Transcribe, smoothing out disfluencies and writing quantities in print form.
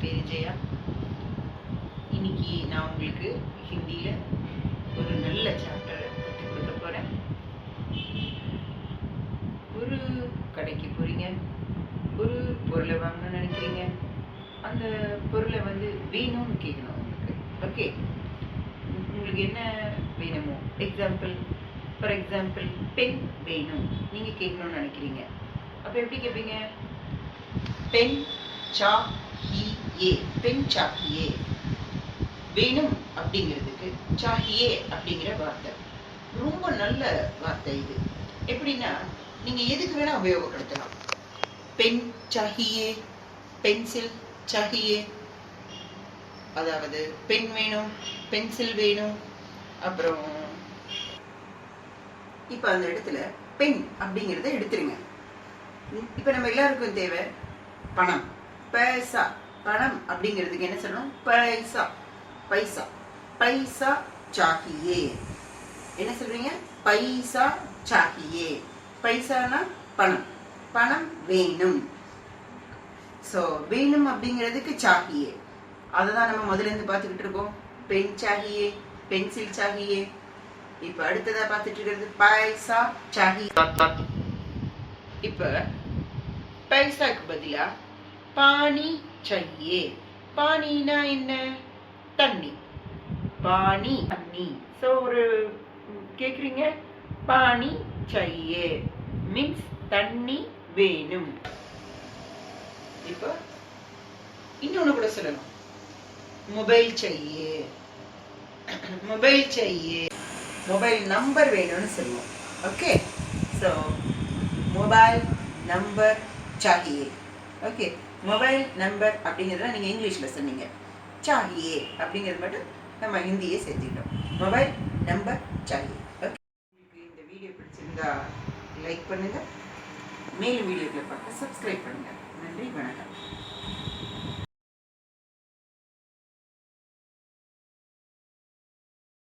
பேர் ஜெயா. இன்னைக்கு நான் உங்களுக்கு ஹிந்தியில் ஒரு நல்ல சாப்டரை கற்றுக் கொடுக்க போகிறேன். ஒரு கடைக்கு போகிறீங்க, ஒரு பொருளை வாங்கணும்னு நினைக்கிறீங்க. அந்த பொருளை வேணும்னு கேட்கணும் உங்களுக்கு. ஓகே, உங்களுக்கு என்ன வேணுமோ, ஃபார் எக்ஸாம்பிள் பென் வேணும் நீங்கள் கேட்கணும்னு நினைக்கிறீங்க. அப்போ எப்படி கேட்பீங்க? பென் சாஹியே, பென் சாஹியே. வேணும் அப்படிங்கிறதுக்கு சாஹியே அப்படிங்கிற வார்த்தை ரொம்ப நல்ல வார்த்தை. இது எப்படின்னா நீங்க எதுக்கு வேணா உபயோகப்படுத்தலாம். பென் சாஹியே, பென்சில் சாஹியே, அதாவது பென் வேணும், பென்சில் வேணும். அப்புறம் இப்ப அந்த இடத்துல பென் அப்படிங்கிறத எடுத்துருங்க. இப்ப நம்ம எல்லாருக்கும் தேவை பணம், பைசா. பணம் அப்படிங்கிறதுக்கு என்ன சொல்லணும்? பைசா. பைசா, பைசா சாஹியே. என்ன சொல்றீங்க? பைசா சாஹியே. பைசானா பணம், பணம் வேணும். சோ வேணும் அப்படிங்கிறதுக்கு சாஹியே. அததான் நம்ம முதல்ல இருந்து பார்த்துக்கிட்டு இருக்கோம். பென் சாஹியே, பென்சில் சாஹியே. இப்ப அடுத்ததா பார்த்துட்டு இருக்கிறது பைசா சாஹியே. இப்ப பைசாக்கு பதிலா பானி சாஹியே. பானினா என்ன? தண்ணி. பானி, தண்ணி. சோ ஒரு கேக்குறீங்க, பானி சாஹியே மீன்ஸ் தண்ணி வேணும். இப்ப இன்னொன்னு கூட சொல்லணும், மொபைல் சாஹியே. மொபைல் சாஹியே, மொபைல் நம்பர் வேணும்னு சொல்லுவோம். ஓகே, சோ மொபைல் நம்பர் சாஹியே. ஓகே, மொபைல் நம்பர் அப்படிங்கிறத நீங்க இங்கிலீஷ்ல சொன்னீங்க. சாஹியே அப்படிங்கிறது மட்டும் நம்ம ஹிந்தியே சேர்த்துக்கிட்டோம். மொபைல் நம்பர் சாஹியே. ஓகே, உங்களுக்கு இந்த வீடியோ பிடிச்சிருந்தா லைக் பண்ணுங்க, மேலும் வீடியோக்களை பார்க்க சப்ஸ்கிரைப் பண்ணுங்க. நன்றி, வணக்கம்.